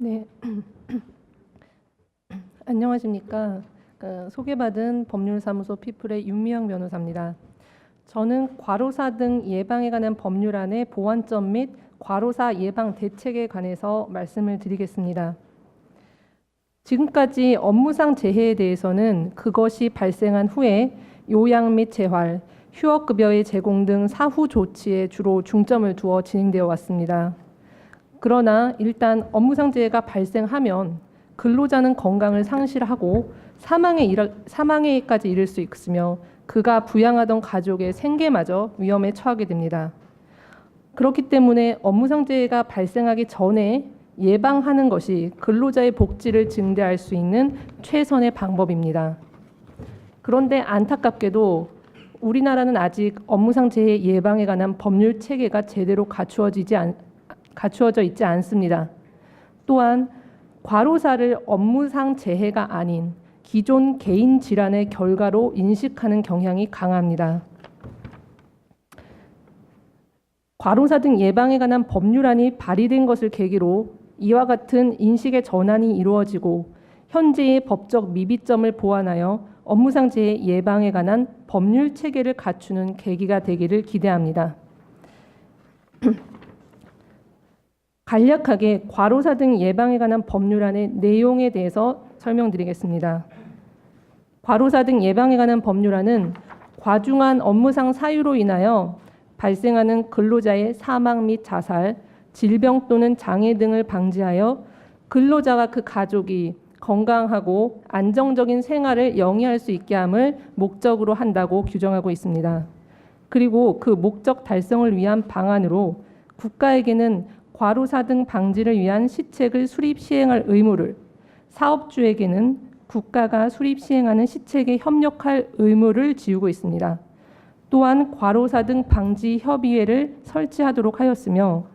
네, 안녕하십니까. 소개받은 법률사무소 피플의 윤미영 변호사입니다. 저는 과로사 등 예방에 관한 법률안의 보완점 및 과로사 예방 대책에 관해서 말씀을 드리겠습니다. 지금까지 업무상 재해에 대해서는 그것이 발생한 후에 요양 및 재활, 휴업급여의 제공 등 사후 조치에 주로 중점을 두어 진행되어 왔습니다. 그러나 일단 업무상 재해가 발생하면 근로자는 건강을 상실하고 사망에까지 이를 수 있으며 그가 부양하던 가족의 생계마저 위험에 처하게 됩니다. 그렇기 때문에 업무상 재해가 발생하기 전에 예방하는 것이 근로자의 복지를 증대할 수 있는 최선의 방법입니다. 그런데 안타깝게도 우리나라는 아직 업무상 재해 예방에 관한 법률 체계가 제대로 갖추어져 있지 않습니다. 또한 과로사를 업무상 재해가 아닌 기존 개인 질환의 결과로 인식하는 경향이 강합니다. 과로사 등 예방에 관한 법률안이 발의된 것을 계기로 이와 같은 인식의 전환이 이루어지고 현재의 법적 미비점을 보완하여 업무상 재해 예방에 관한 법률 체계를 갖추는 계기가 되기를 기대합니다. 간략하게 과로사 등 예방에 관한 법률안의 내용에 대해서 설명드리겠습니다. 과로사 등 예방에 관한 법률안은 과중한 업무상 사유로 인하여 발생하는 근로자의 사망 및 자살, 질병 또는 장애 등을 방지하여 근로자와 그 가족이 건강하고 안정적인 생활을 영위할 수 있게 함을 목적으로 한다고 규정하고 있습니다. 그리고 그 목적 달성을 위한 방안으로 국가에게는 과로사 등 방지를 위한 시책을 수립 시행할 의무를, 사업주에게는 국가가 수립 시행하는 시책에 협력할 의무를 지우고 있습니다. 또한 과로사 등 방지 협의회를 설치하도록 하였으며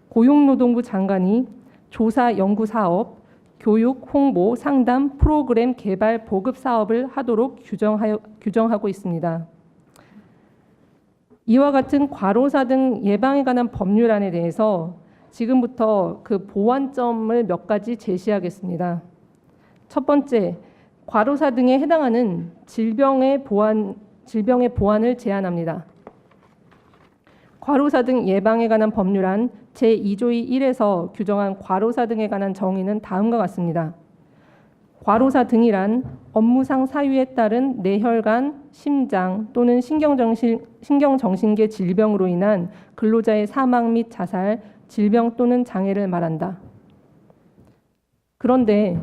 고용노동부 장관이 조사 연구 사업, 교육, 홍보, 상담, 프로그램 개발, 보급 사업을 하도록 규정하고 있습니다. 이와 같은 과로사 등 예방에 관한 법률안에 대해서 지금부터 그 보완점을 몇 가지 제시하겠습니다. 첫 번째, 과로사 등에 해당하는 질병의 보완을 제한합니다. 과로사 등 예방에 관한 법률안 제2조의 1에서 규정한 과로사 등에 관한 정의는 다음과 같습니다. 과로사 등이란 업무상 사유에 따른 뇌혈관, 심장 또는 신경정신계 질병으로 인한 근로자의 사망 및 자살, 질병 또는 장애를 말한다. 그런데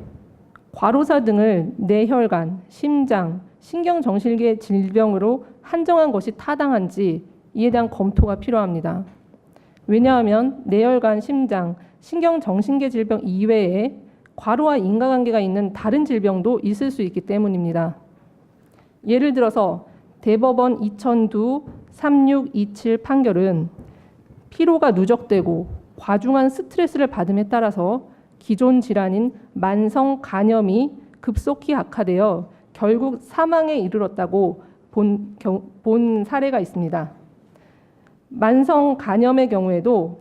과로사 등을 뇌혈관, 심장, 신경정신계 질병으로 한정한 것이 타당한지 이에 대한 검토가 필요합니다. 왜냐하면 뇌혈관, 심장, 신경정신계 질병 이외에 과로와 인과관계가 있는 다른 질병도 있을 수 있기 때문입니다. 예를 들어서 대법원 2002-3627 판결은 피로가 누적되고 과중한 스트레스를 받음에 따라서 기존 질환인 만성 간염이 급속히 악화되어 결국 사망에 이르렀다고 본 사례가 있습니다. 만성 간염의 경우에도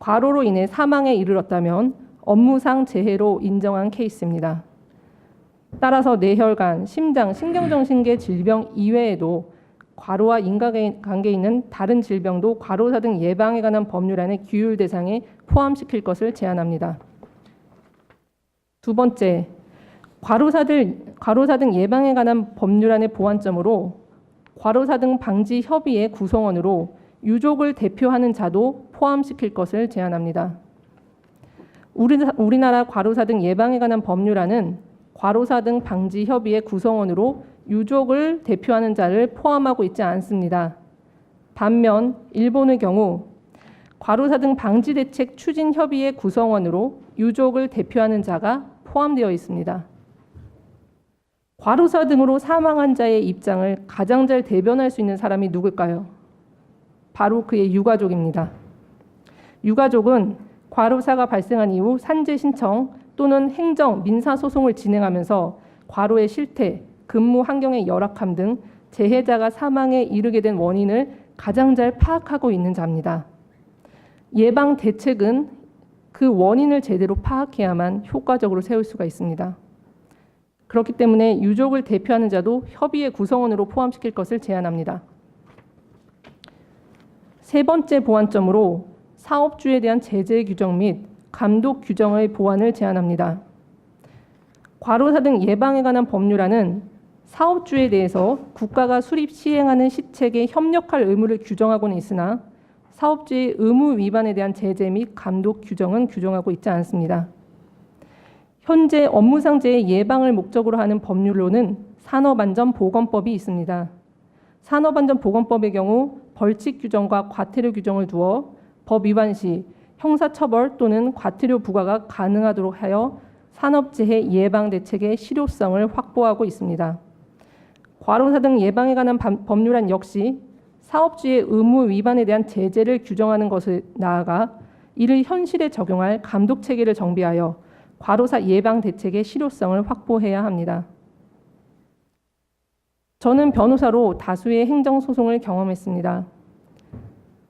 과로로 인해 사망에 이르렀다면 업무상 재해로 인정한 케이스입니다. 따라서 뇌혈관, 심장, 신경정신계 질병 이외에도 과로와 인과관계 있는 다른 질병도 과로사 등 예방에 관한 법률안의 규율 대상에 포함시킬 것을 제안합니다. 두 번째, 과로사 등 예방에 관한 법률안의 보완점으로 과로사 등 방지 협의회 구성원으로 유족을 대표하는 자도 포함시킬 것을 제안합니다. 우리나라 과로사 등 예방에 관한 법률안은 과로사 등 방지 협의회 구성원으로 유족을 대표하는 자를 포함하고 있지 않습니다. 반면 일본의 경우 과로사 등 방지 대책 추진 협의회 구성원으로 유족을 대표하는 자가 포함되어 있습니다. 과로사 등으로 사망한 자의 입장을 가장 잘 대변할 수 있는 사람이 누굴까요? 바로 그의 유가족입니다. 유가족은 과로사가 발생한 이후 산재 신청 또는 행정, 민사 소송을 진행하면서 과로의 실태, 근무 환경의 열악함 등 재해자가 사망에 이르게 된 원인을 가장 잘 파악하고 있는 자입니다. 예방 대책은 그 원인을 제대로 파악해야만 효과적으로 세울 수가 있습니다. 그렇기 때문에 유족을 대표하는 자도 협의회 구성원으로 포함시킬 것을 제안합니다. 세 번째 보완점으로 사업주에 대한 제재 규정 및 감독 규정의 보완을 제안합니다. 과로사 등 예방에 관한 법률안은 사업주에 대해서 국가가 수립 시행하는 시책에 협력할 의무를 규정하고는 있으나 사업주의 의무 위반에 대한 제재 및 감독 규정은 규정하고 있지 않습니다. 현재 업무상 재해 예방을 목적으로 하는 법률로는 산업안전보건법이 있습니다. 산업안전보건법의 경우 벌칙 규정과 과태료 규정을 두어 법 위반 시 형사처벌 또는 과태료 부과가 가능하도록 하여 산업재해 예방 대책의 실효성을 확보하고 있습니다. 과로사 등 예방에 관한 법률안 역시 사업주의 의무 위반에 대한 제재를 규정하는 것을 나아가 이를 현실에 적용할 감독 체계를 정비하여 과로사 예방 대책의 실효성을 확보해야 합니다. 저는 변호사로 다수의 행정소송을 경험했습니다.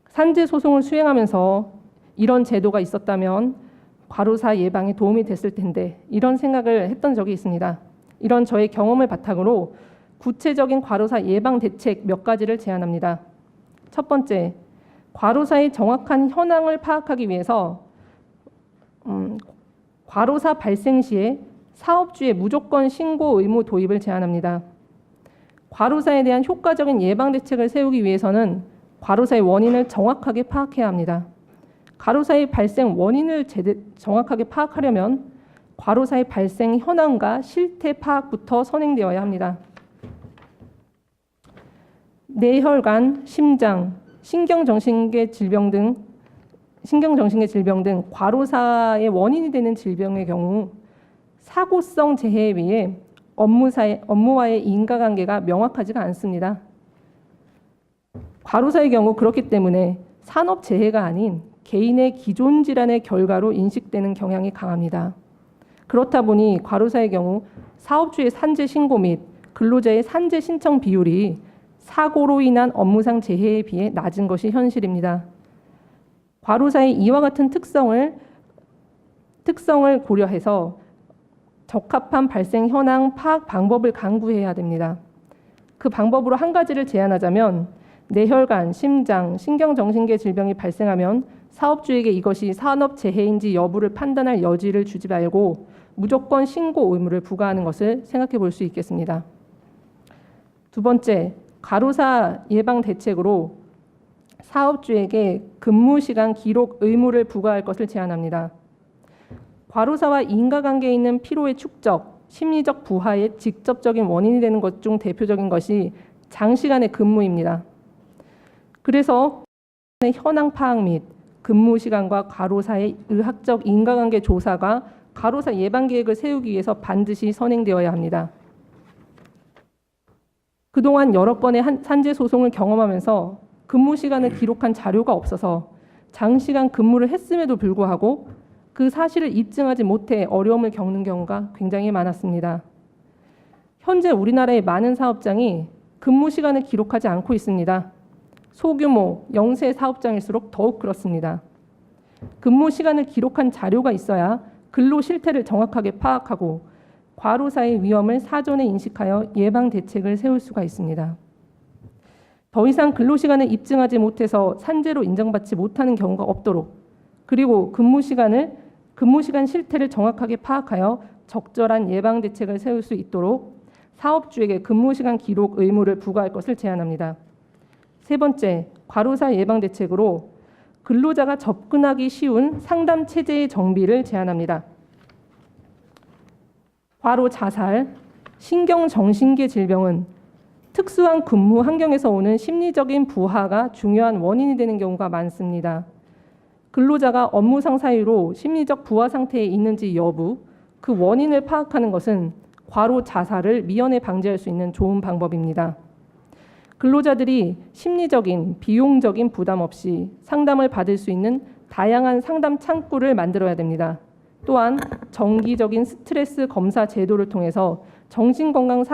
산재 소송을 수행하면서 이런 제도가 있었다면 과로사 예방에 도움이 됐을 텐데 이런 생각을 했던 적이 있습니다. 이런 저의 경험을 바탕으로 구체적인 과로사 예방 대책 몇 가지를 제안합니다. 첫 번째, 과로사의 정확한 현황을 파악하기 위해서 과로사 발생 시에 사업주의 무조건 신고 의무 도입을 제안합니다. 과로사에 대한 효과적인 예방 대책을 세우기 위해서는 과로사의 원인을 정확하게 파악해야 합니다. 과로사의 발생 원인을 정확하게 파악하려면 과로사의 발생 현황과 실태 파악부터 선행되어야 합니다. 뇌혈관, 심장, 신경정신계 질병 등 과로사의 원인이 되는 질병의 경우 사고성 재해에 비해 업무와의 인과관계가 명확하지가 않습니다. 과로사의 경우 그렇기 때문에 산업재해가 아닌 개인의 기존 질환의 결과로 인식되는 경향이 강합니다. 그렇다 보니 과로사의 경우 사업주의 산재 신고 및 근로자의 산재 신청 비율이 사고로 인한 업무상 재해에 비해 낮은 것이 현실입니다. 과로사의 이와 같은 특성을 고려해서 적합한 발생 현황 파악 방법을 강구해야 됩니다. 그 방법으로 한 가지를 제안하자면 뇌혈관, 심장, 신경정신계 질병이 발생하면 사업주에게 이것이 산업재해인지 여부를 판단할 여지를 주지 말고 무조건 신고 의무를 부과하는 것을 생각해 볼 수 있겠습니다. 두 번째, 과로사 예방 대책으로 사업주에게 근무시간 기록 의무를 부과할 것을 제안합니다. 과로사와 인과관계에 있는 피로의 축적, 심리적 부하의 직접적인 원인이 되는 것 중 대표적인 것이 장시간의 근무입니다. 그래서 현황 파악 및 근무시간과 과로사의 의학적 인과관계 조사가 과로사 예방 계획을 세우기 위해서 반드시 선행되어야 합니다. 그동안 여러 건의 산재 소송을 경험하면서 근무 시간을 기록한 자료가 없어서 장시간 근무를 했음에도 불구하고 그 사실을 입증하지 못해 어려움을 겪는 경우가 굉장히 많았습니다. 현재 우리나라의 많은 사업장이 근무 시간을 기록하지 않고 있습니다. 소규모 영세 사업장일수록 더욱 그렇습니다. 근무 시간을 기록한 자료가 있어야 근로 실태를 정확하게 파악하고 과로사의 위험을 사전에 인식하여 예방 대책을 세울 수가 있습니다. 더 이상 근로 시간을 입증하지 못해서 산재로 인정받지 못하는 경우가 없도록, 그리고 근무 시간 실태를 정확하게 파악하여 적절한 예방 대책을 세울 수 있도록 사업주에게 근무 시간 기록 의무를 부과할 것을 제안합니다. 세 번째, 과로사 예방 대책으로 근로자가 접근하기 쉬운 상담 체제의 정비를 제안합니다. 과로 자살, 신경정신계 질병은 특수한 근무 환경에서 오는 심리적인 부하가 중요한 원인이 되는 경우가 많습니다. 근로자가 업무상 사유로 심리적 부하 상태에 있는지 여부, 그 원인을 파악하는 것은 과로 자살을 미연에 방지할 수 있는 좋은 방법입니다. 근로자들이 심리적인, 비용적인 부담 없이 상담을 받을 수 있는 다양한 상담 창구를 만들어야 됩니다. 또한 정기적인 스트레스 검사 제도를 통해서 정신건강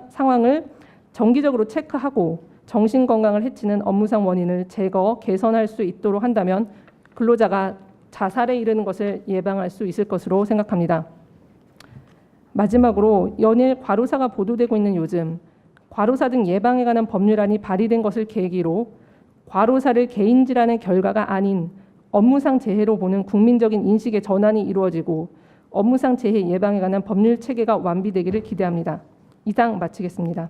상황을 정기적으로 체크하고 정신건강을 해치는 업무상 원인을 제거, 개선할 수 있도록 한다면 근로자가 자살에 이르는 것을 예방할 수 있을 것으로 생각합니다. 마지막으로 연일 과로사가 보도되고 있는 요즘 과로사 등 예방에 관한 법률안이 발의된 것을 계기로 과로사를 개인 질환의 결과가 아닌 업무상 재해로 보는 국민적인 인식의 전환이 이루어지고 업무상 재해 예방에 관한 법률 체계가 완비되기를 기대합니다. 이상 마치겠습니다.